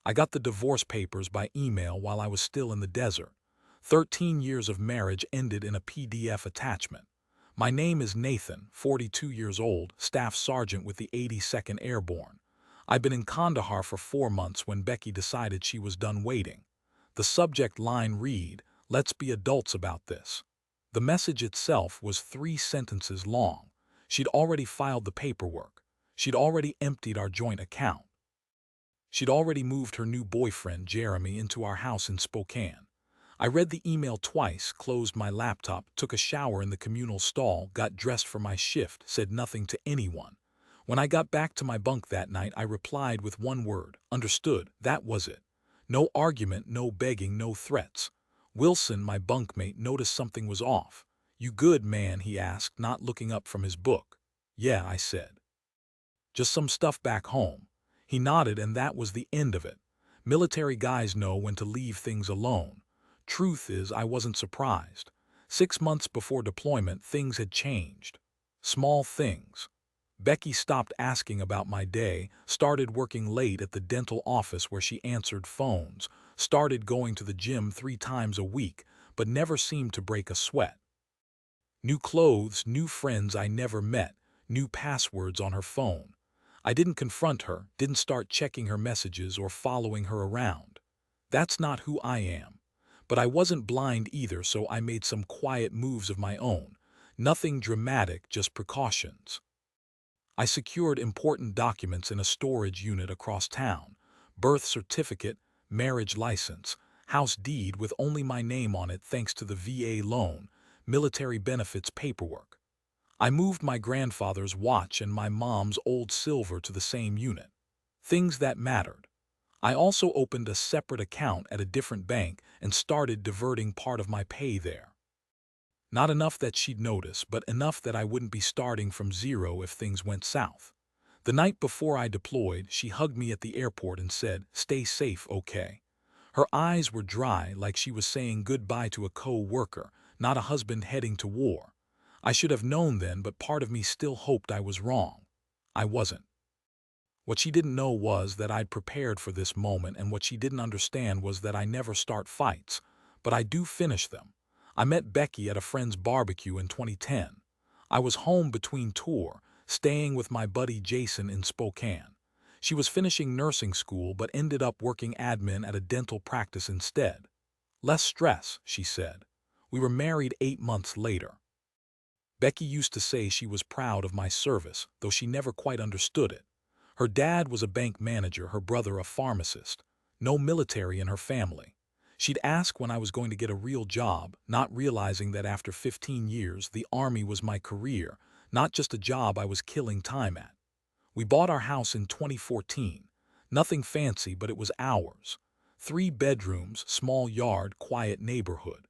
I got the divorce papers by email while I was still in the desert. 13 years of marriage ended in a PDF attachment. My name is Nathan, 42 years old, Staff Sergeant with the 82nd Airborne. I've been in Kandahar for 4 months when Becky decided she was done waiting. The subject line read, "Let's be adults about this." The message itself was 3 sentences long. She'd already filed the paperwork. She'd already emptied our joint account. She'd already moved her new boyfriend, Jeremy, into our house in Spokane. I read the email twice, closed my laptop, took a shower in the communal stall, got dressed for my shift, said nothing to anyone. When I got back to my bunk that night, I replied with one word, "Understood." That was it. No argument, no begging, no threats. Wilson, my bunkmate, noticed something was off. "You good, man?" he asked, not looking up from his book. "Yeah," I said. "Just some stuff back home." He nodded, and that was the end of it. Military guys know when to leave things alone. Truth is, I wasn't surprised. 6 months before deployment, things had changed. Small things. Becky stopped asking about my day, started working late at the dental office where she answered phones, started going to the gym 3 times a week, but never seemed to break a sweat. New clothes, new friends I never met, new passwords on her phone. I didn't confront her, didn't start checking her messages or following her around. That's not who I am. But I wasn't blind either, so I made some quiet moves of my own. Nothing dramatic, just precautions. I secured important documents in a storage unit across town: birth certificate, marriage license, house deed with only my name on it thanks to the VA loan, military benefits paperwork. I moved my grandfather's watch and my mom's old silver to the same unit. Things that mattered. I also opened a separate account at a different bank and started diverting part of my pay there. Not enough that she'd notice, but enough that I wouldn't be starting from zero if things went south. The night before I deployed, she hugged me at the airport and said, "Stay safe, okay?" Her eyes were dry, like she was saying goodbye to a co-worker, not a husband heading to war. I should have known then, but part of me still hoped I was wrong. I wasn't. What she didn't know was that I'd prepared for this moment, and what she didn't understand was that I never start fights, but I do finish them. I met Becky at a friend's barbecue in 2010. I was home between tour, staying with my buddy Jason in Spokane. She was finishing nursing school but ended up working admin at a dental practice instead. "Less stress," she said. We were married 8 months later. Becky used to say she was proud of my service, though she never quite understood it. Her dad was a bank manager, her brother a pharmacist. No military in her family. She'd ask when I was going to get a real job, not realizing that after 15 years, the Army was my career, not just a job I was killing time at. We bought our house in 2014. Nothing fancy, but it was ours. 3 bedrooms, small yard, quiet neighborhood.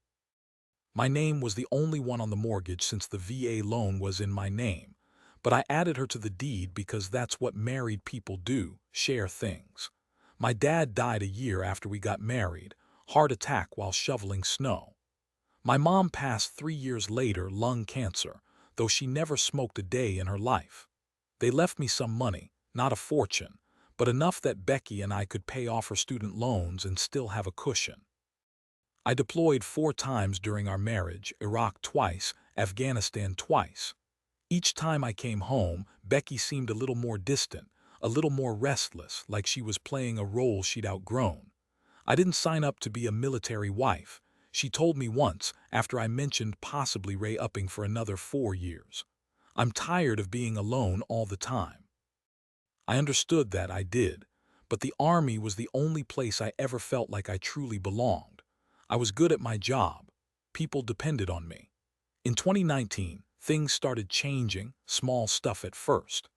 My name was the only one on the mortgage since the VA loan was in my name, but I added her to the deed because that's what married people do, share things. My dad died a year after we got married, heart attack while shoveling snow. My mom passed 3 years later, lung cancer, though she never smoked a day in her life. They left me some money, not a fortune, but enough that Becky and I could pay off her student loans and still have a cushion. I deployed 4 times during our marriage, Iraq twice, Afghanistan twice. Each time I came home, Becky seemed a little more distant, a little more restless, like she was playing a role she'd outgrown. I didn't sign up to be a military wife, she told me once, after I mentioned possibly re-upping for another 4 years. "I'm tired of being alone all the time." I understood that, I did, but the Army was the only place I ever felt like I truly belonged. I was good at my job. People depended on me. In 2019, things started changing, small stuff at first.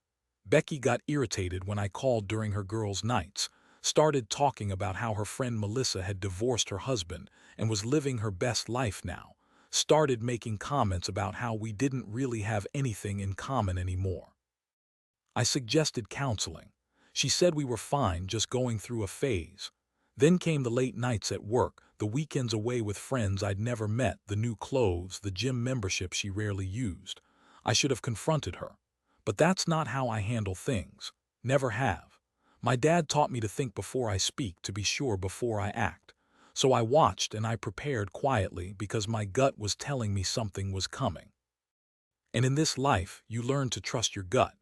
Becky got irritated when I called during her girls' nights, started talking about how her friend Melissa had divorced her husband and was living her best life now, started making comments about how we didn't really have anything in common anymore. I suggested counseling. She said we were fine, just going through a phase. Then came the late nights at work, the weekends away with friends I'd never met, the new clothes, the gym membership she rarely used. I should have confronted her. But that's not how I handle things. Never have. My dad taught me to think before I speak, to be sure before I act. So I watched and I prepared quietly because my gut was telling me something was coming. And in this life, you learn to trust your gut.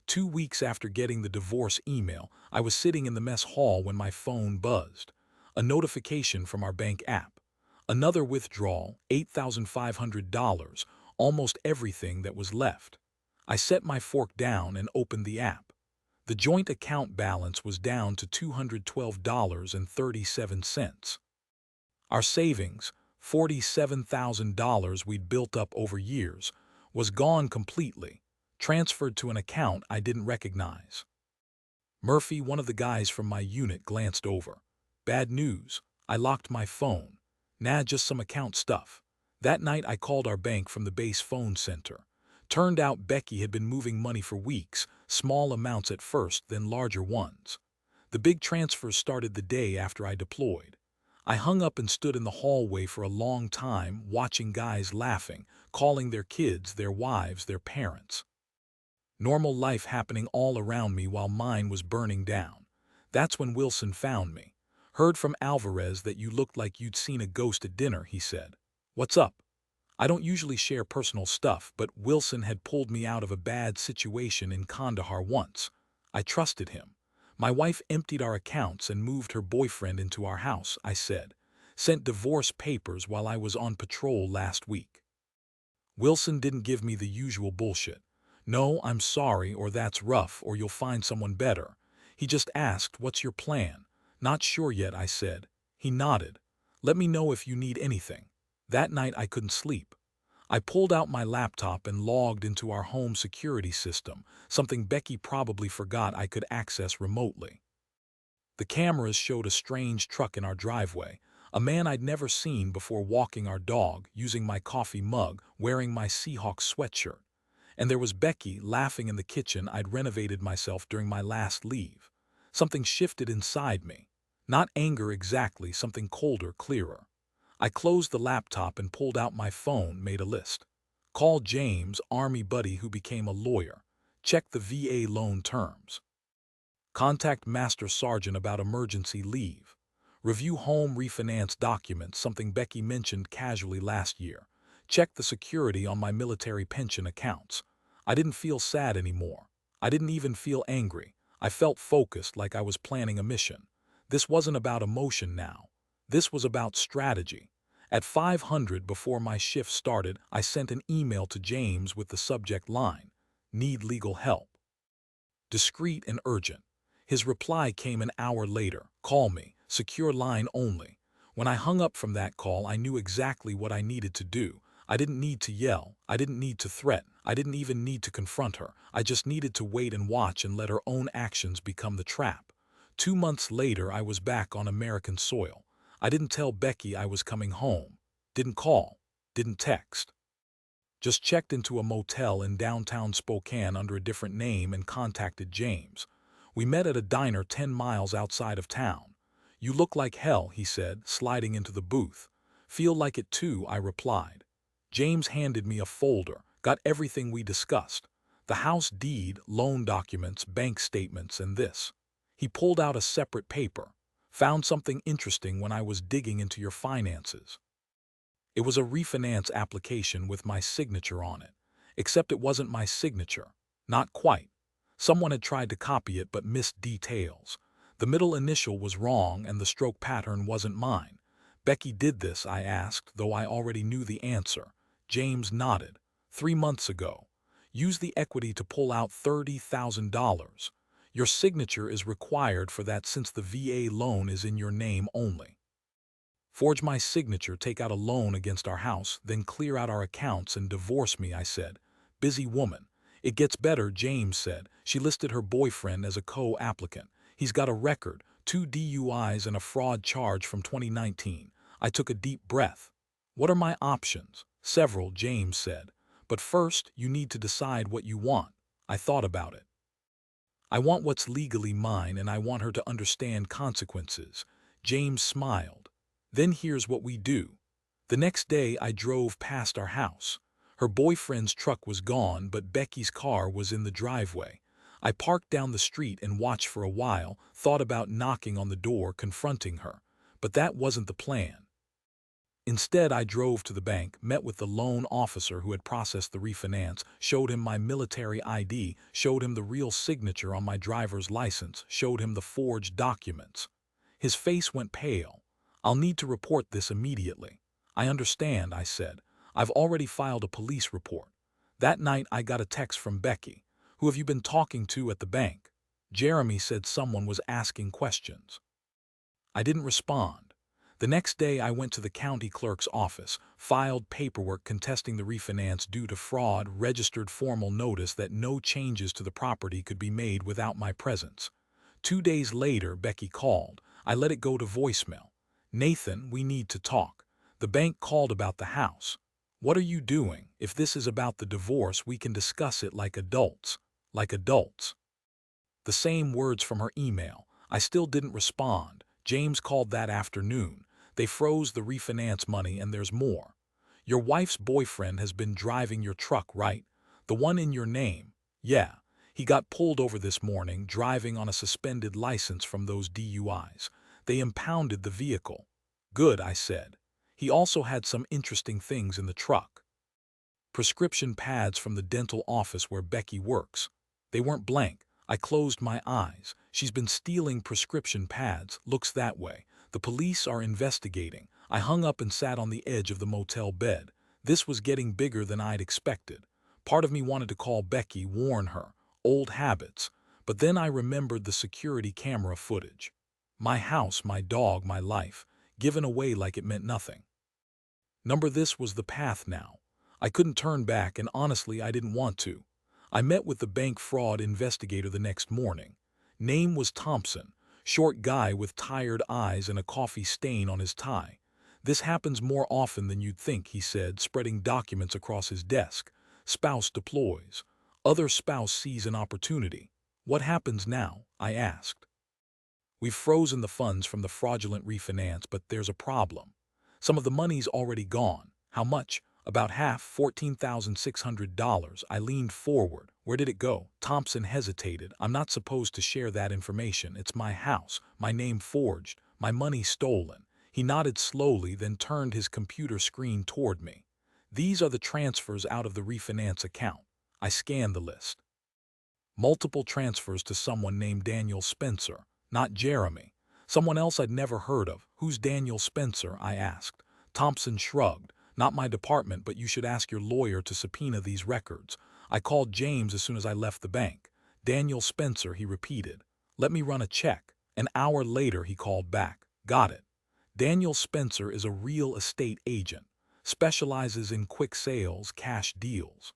2 weeks after getting the divorce email, I was sitting in the mess hall when my phone buzzed. A notification from our bank app. Another withdrawal, $8,500, almost everything that was left. I set my fork down and opened the app. The joint account balance was down to $212.37. Our savings, $47,000 we'd built up over years, was gone completely, transferred to an account I didn't recognize. Murphy, one of the guys from my unit, glanced over. Bad news. I locked my phone. Nah, just some account stuff. That night I called our bank from the base phone center. Turned out Becky had been moving money for weeks, small amounts at first, then larger ones. The big transfers started the day after I deployed. I hung up and stood in the hallway for a long time, watching guys laughing, calling their kids, their wives, their parents. Normal life happening all around me while mine was burning down. That's when Wilson found me. Heard from Alvarez that you looked like you'd seen a ghost at dinner, he said. What's up? I don't usually share personal stuff, but Wilson had pulled me out of a bad situation in Kandahar once. I trusted him. My wife emptied our accounts and moved her boyfriend into our house, I said. Sent divorce papers while I was on patrol last week. Wilson didn't give me the usual bullshit. No, I'm sorry, or that's rough, or you'll find someone better. He just asked, what's your plan? Not sure yet, I said. He nodded. Let me know if you need anything. That night I couldn't sleep. I pulled out my laptop and logged into our home security system, something Becky probably forgot I could access remotely. The cameras showed a strange truck in our driveway, a man I'd never seen before walking our dog, using my coffee mug, wearing my Seahawks sweatshirt. And there was Becky laughing in the kitchen. I'd renovated myself during my last leave. Something shifted inside me. Not anger exactly, something colder, clearer. I closed the laptop and pulled out my phone, made a list. Call James, Army buddy who became a lawyer. Check the VA loan terms. Contact Master Sergeant about emergency leave. Review home refinance documents, something Becky mentioned casually last year. Check the security on my military pension accounts. I didn't feel sad anymore. I didn't even feel angry. I felt focused, like I was planning a mission. This wasn't about emotion now. This was about strategy. At 500 before my shift started, I sent an email to James with the subject line, "Need legal help." Discreet and urgent. His reply came an hour later, "Call me, secure line only." When I hung up from that call, I knew exactly what I needed to do. I didn't need to yell. I didn't need to threaten. I didn't even need to confront her. I just needed to wait and watch and let her own actions become the trap. 2 months later, I was back on American soil. I didn't tell Becky I was coming home. Didn't call. Didn't text. Just checked into a motel in downtown Spokane under a different name and contacted James. We met at a diner 10 miles outside of town. "You look like hell," he said, sliding into the booth. "Feel like it too," I replied. James handed me a folder, got everything we discussed. The house deed, loan documents, bank statements, and this. He pulled out a separate paper. "Found something interesting when I was digging into your finances." It was a refinance application with my signature on it. Except it wasn't my signature. Not quite. Someone had tried to copy it but missed details. The middle initial was wrong and the stroke pattern wasn't mine. "Becky did this?" I asked, though I already knew the answer. James nodded. 3 months ago. Use the equity to pull out $30,000. Your signature is required for that since the VA loan is in your name only. Forge my signature, take out a loan against our house, then clear out our accounts and divorce me, I said. Busy woman. It gets better, James said. She listed her boyfriend as a co-applicant. He's got a record, 2 DUIs and a fraud charge from 2019. I took a deep breath. What are my options? Several, James said. But first, you need to decide what you want. I thought about it. I want what's legally mine, and I want her to understand consequences. James smiled. Then here's what we do. The next day I drove past our house. Her boyfriend's truck was gone, but Becky's car was in the driveway. I parked down the street and watched for a while, thought about knocking on the door, confronting her. But that wasn't the plan. Instead, I drove to the bank, met with the loan officer who had processed the refinance, showed him my military ID, showed him the real signature on my driver's license, showed him the forged documents. His face went pale. "I'll need to report this immediately." "I understand," I said. "I've already filed a police report." That night, I got a text from Becky. "Who have you been talking to at the bank?" Jeremy said someone was asking questions. I didn't respond. The next day, I went to the county clerk's office, filed paperwork contesting the refinance due to fraud, registered formal notice that no changes to the property could be made without my presence. 2 days later, Becky called. I let it go to voicemail. "Nathan, we need to talk. The bank called about the house." "What are you doing? If this is about the divorce, we can discuss it like adults." "Like adults." The same words from her email. I still didn't respond. James called that afternoon. "They froze the refinance money and there's more. Your wife's boyfriend has been driving your truck, right? The one in your name." "Yeah. He got pulled over this morning, driving on a suspended license from those DUIs. They impounded the vehicle." "Good," I said. "He also had some interesting things in the truck. Prescription pads from the dental office where Becky works. They weren't blank." I closed my eyes. "She's been stealing prescription pads. Looks that way. The police are investigating." I hung up and sat on the edge of the motel bed. This was getting bigger than I'd expected. Part of me wanted to call Becky, warn her. Old habits. But then I remembered the security camera footage. My house, my dog, my life, given away like it meant nothing. This was the path now. I couldn't turn back, and honestly, I didn't want to. I met with the bank fraud investigator the next morning. Name was Thompson, short guy with tired eyes and a coffee stain on his tie. "This happens more often than you'd think," he said, spreading documents across his desk. "Spouse deploys. Other spouse sees an opportunity." "What happens now?" I asked. "We've frozen the funds from the fraudulent refinance, but there's a problem. Some of the money's already gone." "How much?" "About half, $14,600. I leaned forward. "Where did it go?" Thompson hesitated. "I'm not supposed to share that information. It's my house, my name forged, my money stolen." He nodded slowly, then turned his computer screen toward me. "These are the transfers out of the refinance account." I scanned the list. Multiple transfers to someone named Daniel Spencer, not Jeremy. Someone else I'd never heard of. "Who's Daniel Spencer?" I asked. Thompson shrugged. "Not my department, but you should ask your lawyer to subpoena these records." I called James as soon as I left the bank. "Daniel Spencer," he repeated. "Let me run a check." An hour later, he called back. "Got it. Daniel Spencer is a real estate agent. Specializes in quick sales, cash deals."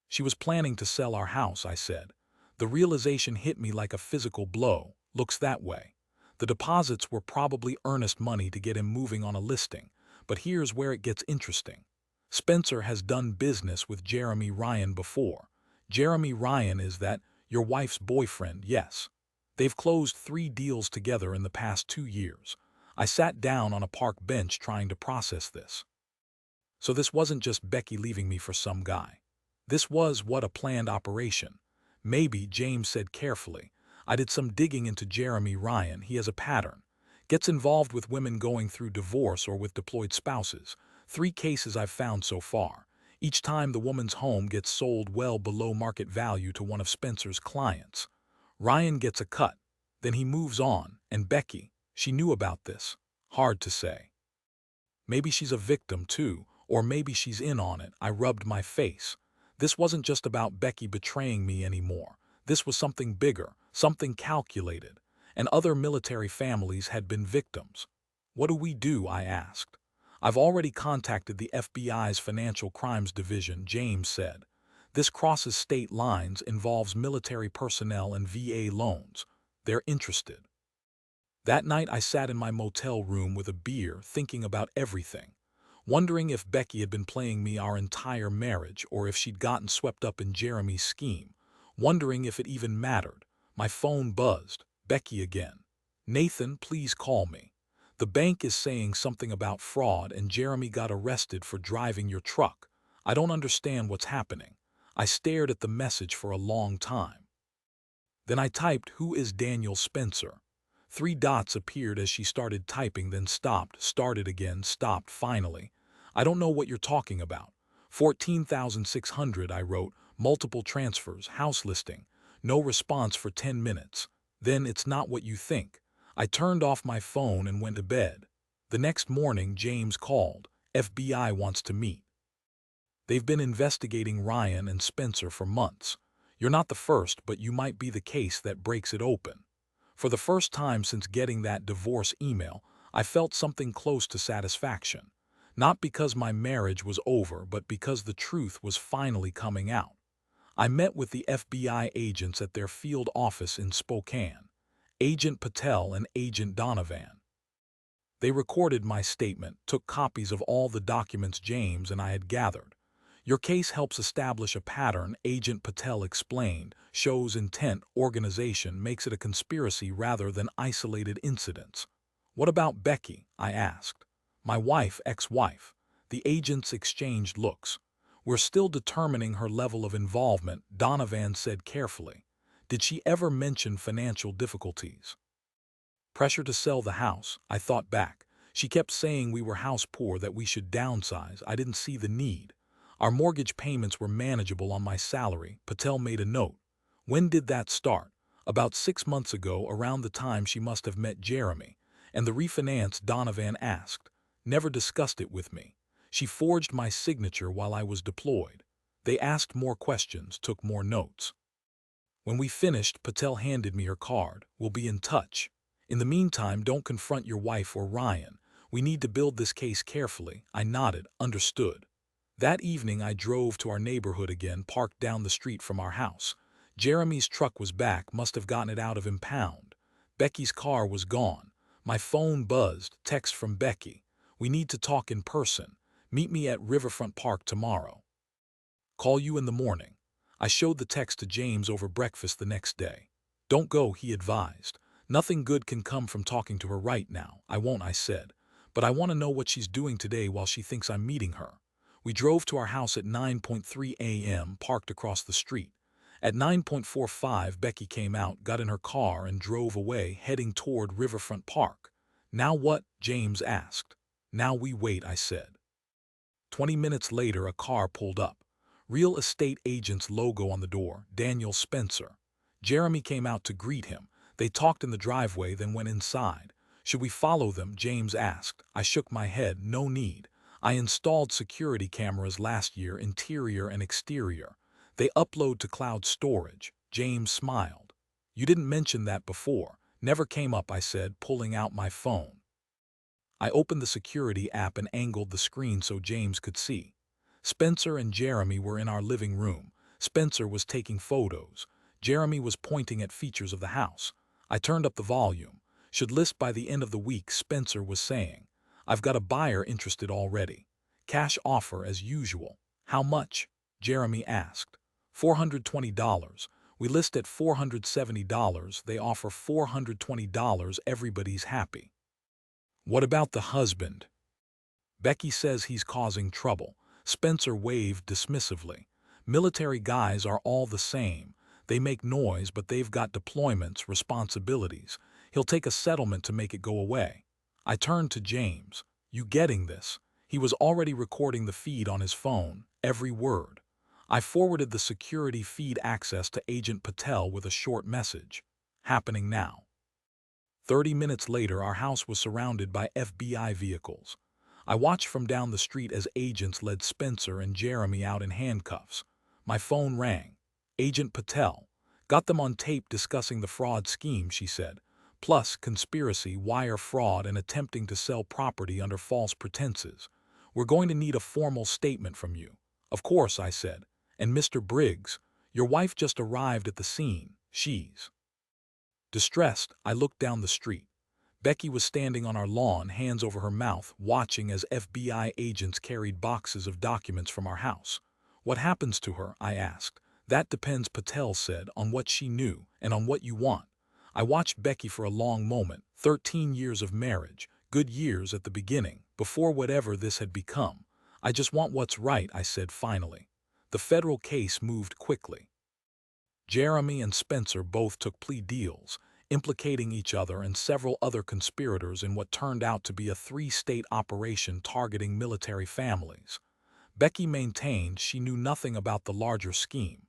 "She was planning to sell our house," I said. The realization hit me like a physical blow. "Looks that way." The deposits were probably earnest money to get him moving on a listing. But here's where it gets interesting. Spencer has done business with Jeremy Ryan before. Jeremy Ryan is that, your wife's boyfriend, yes. They've closed 3 deals together in the past 2 years. I sat down on a park bench trying to process this. So this wasn't just Becky leaving me for some guy. This was what a planned operation. "Maybe," James said carefully. "I did some digging into Jeremy Ryan. He has a pattern. Gets involved with women going through divorce or with deployed spouses. 3 cases I've found so far. Each time the woman's home gets sold well below market value to one of Spencer's clients. Ryan gets a cut. Then he moves on. And Becky, she knew about this. Hard to say. Maybe she's a victim too, or maybe she's in on it." I rubbed my face. This wasn't just about Becky betraying me anymore. This was something bigger, something calculated. And other military families had been victims. "What do we do?" I asked. "I've already contacted the FBI's Financial Crimes Division," James said. "This crosses state lines, involves military personnel and VA loans. They're interested." That night I sat in my motel room with a beer, thinking about everything. Wondering if Becky had been playing me our entire marriage, or if she'd gotten swept up in Jeremy's scheme. Wondering if it even mattered. My phone buzzed. Becky again. "Nathan, please call me. The bank is saying something about fraud and Jeremy got arrested for driving your truck. I don't understand what's happening." I stared at the message for a long time. Then I typed, "Who is Daniel Spencer?" 3 dots appeared as she started typing, then stopped, started again, stopped finally. "I don't know what you're talking about." 14,600, I wrote. "Multiple transfers, house listing." No response for 10 minutes. Then, "It's not what you think." I turned off my phone and went to bed. The next morning, James called. "FBI wants to meet." They've been investigating Ryan and Spencer for months. You're not the first, but you might be the case that breaks it open. For the first time since getting that divorce email, I felt something close to satisfaction. Not because my marriage was over, but because the truth was finally coming out. I met with the FBI agents at their field office in Spokane, Agent Patel and Agent Donovan. They recorded my statement, took copies of all the documents James and I had gathered. "Your case helps establish a pattern," Agent Patel explained, "shows intent, organization, makes it a conspiracy rather than isolated incidents." "What about Becky?" I asked. "My wife, ex-wife." The agents exchanged looks. "We're still determining her level of involvement," Donovan said carefully. "Did she ever mention financial difficulties?" "Pressure to sell the house," I thought back. "She kept saying we were house poor, that we should downsize. I didn't see the need. Our mortgage payments were manageable on my salary," Patel made a note. "When did that start?" "About 6 months ago, around the time she must have met Jeremy." "And the refinance?" Donovan asked. "Never discussed it with me. She forged my signature while I was deployed." They asked more questions, took more notes. When we finished, Patel handed me her card. "We'll be in touch. In the meantime, don't confront your wife or Ryan. We need to build this case carefully." I nodded, understood. That evening I drove to our neighborhood again, parked down the street from our house. Jeremy's truck was back, must have gotten it out of impound. Becky's car was gone. My phone buzzed, text from Becky. "We need to talk in person. Meet me at Riverfront Park tomorrow. Call you in the morning." I showed the text to James over breakfast the next day. "Don't go," he advised. "Nothing good can come from talking to her right now." "I won't," I said. "But I want to know what she's doing today while she thinks I'm meeting her." We drove to our house at 9:03 a.m., parked across the street. At 9:45, Becky came out, got in her car, and drove away, heading toward Riverfront Park. "Now what?" James asked. "Now we wait," I said. 20 minutes later, a car pulled up. Real estate agent's logo on the door, Daniel Spencer. Jeremy came out to greet him. They talked in the driveway, then went inside. "Should we follow them?" James asked. I shook my head. "No need. I installed security cameras last year, interior and exterior. They upload to cloud storage." James smiled. "You didn't mention that before." "Never came up," I said, pulling out my phone. I opened the security app and angled the screen so James could see. Spencer and Jeremy were in our living room. Spencer was taking photos. Jeremy was pointing at features of the house. I turned up the volume. "Should list by the end of the week," Spencer was saying. "I've got a buyer interested already. Cash offer as usual." "How much?" Jeremy asked. $420. We list at $470. They offer $420. Everybody's happy." "What about the husband?" "Becky says he's causing trouble." Spencer waved dismissively. "Military guys are all the same. They make noise, but they've got deployments, responsibilities. He'll take a settlement to make it go away." I turned to James. "You getting this?" He was already recording the feed on his phone, every word. I forwarded the security feed access to Agent Patel with a short message. "Happening now." 30 minutes later, our house was surrounded by FBI vehicles. I watched from down the street as agents led Spencer and Jeremy out in handcuffs. My phone rang. "Agent Patel. Got them on tape discussing the fraud scheme," she said. "Plus conspiracy, wire fraud, and attempting to sell property under false pretenses. We're going to need a formal statement from you." "Of course," I said. "And Mr. Briggs, your wife just arrived at the scene. She's..." Distressed, I looked down the street. Becky was standing on our lawn, hands over her mouth, watching as FBI agents carried boxes of documents from our house. "What happens to her?" I asked. "That depends," Patel said, "on what she knew and on what you want." I watched Becky for a long moment. 13 years of marriage, good years at the beginning, before whatever this had become. "I just want what's right," I said finally. The federal case moved quickly. Jeremy and Spencer both took plea deals, implicating each other and several other conspirators in what turned out to be a three-state operation targeting military families. Becky maintained she knew nothing about the larger scheme.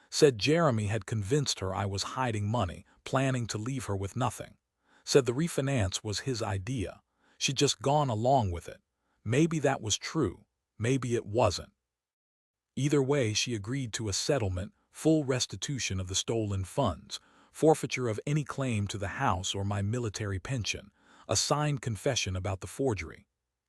Said Jeremy had convinced her I was hiding money, planning to leave her with nothing. Said the refinance was his idea. She'd just gone along with it. Maybe that was true. Maybe it wasn't. Either way, she agreed to a settlement, full restitution of the stolen funds, forfeiture of any claim to the house or my military pension, a signed confession about the forgery.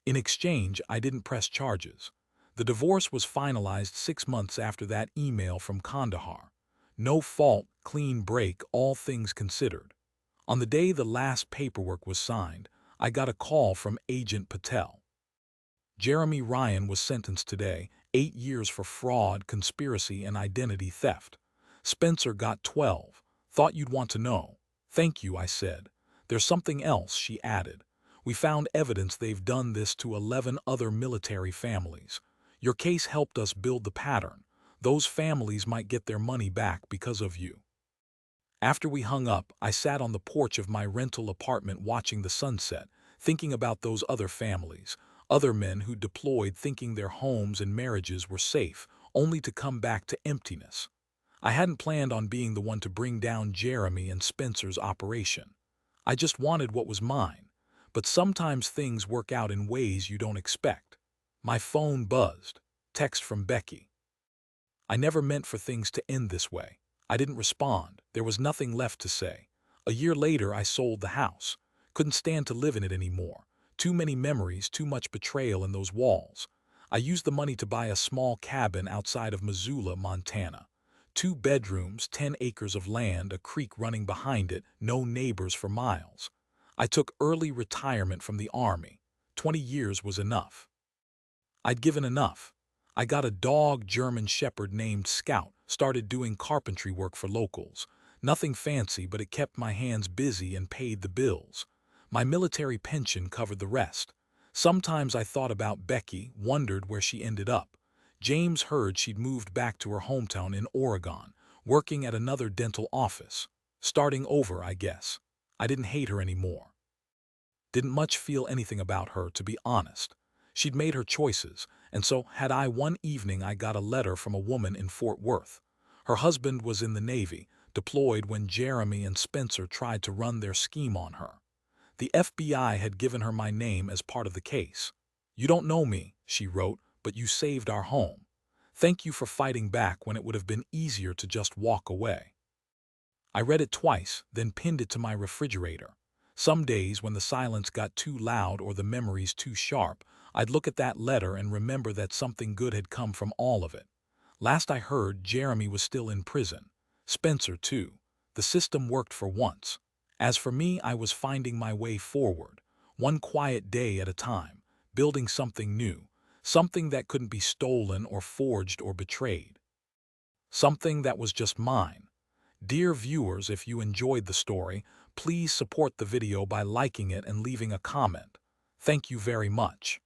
In exchange, I didn't press charges. The divorce was finalized 6 months after that email from Kandahar. No fault, clean break, all things considered. On the day the last paperwork was signed, I got a call from Agent Patel. Jeremy Ryan was sentenced today, 8 years for fraud, conspiracy, and identity theft. Spencer got 12. Thought you'd want to know. Thank you, I said. There's something else, she added. We found evidence they've done this to 11 other military families. Your case helped us build the pattern. Those families might get their money back because of you. After we hung up, I sat on the porch of my rental apartment watching the sunset, thinking about those other families, other men who deployed thinking their homes and marriages were safe, only to come back to emptiness. I hadn't planned on being the one to bring down Jeremy and Spencer's operation. I just wanted what was mine. But sometimes things work out in ways you don't expect. My phone buzzed. Text from Becky. I never meant for things to end this way. I didn't respond. There was nothing left to say. A year later, I sold the house. Couldn't stand to live in it anymore. Too many memories, too much betrayal in those walls. I used the money to buy a small cabin outside of Missoula, Montana. 2 bedrooms, 10 acres of land, a creek running behind it, no neighbors for miles. I took early retirement from the Army. 20 years was enough. I'd given enough. I got a dog, German Shepherd named Scout, started doing carpentry work for locals. Nothing fancy, but it kept my hands busy and paid the bills. My military pension covered the rest. Sometimes I thought about Becky, wondered where she ended up. James heard she'd moved back to her hometown in Oregon, working at another dental office. Starting over, I guess. I didn't hate her anymore. Didn't much feel anything about her, to be honest. She'd made her choices, and so had I. One evening I got a letter from a woman in Fort Worth. Her husband was in the Navy, deployed when Jeremy and Spencer tried to run their scheme on her. The FBI had given her my name as part of the case. You don't know me, she wrote, but you saved our home. Thank you for fighting back when it would have been easier to just walk away. I read it twice, then pinned it to my refrigerator. Some days when the silence got too loud or the memories too sharp, I'd look at that letter and remember that something good had come from all of it. Last I heard, Jeremy was still in prison. Spencer, too. The system worked for once. As for me, I was finding my way forward, one quiet day at a time, building something new, something that couldn't be stolen or forged or betrayed. Something that was just mine. Dear viewers, if you enjoyed the story, please support the video by liking it and leaving a comment. Thank you very much.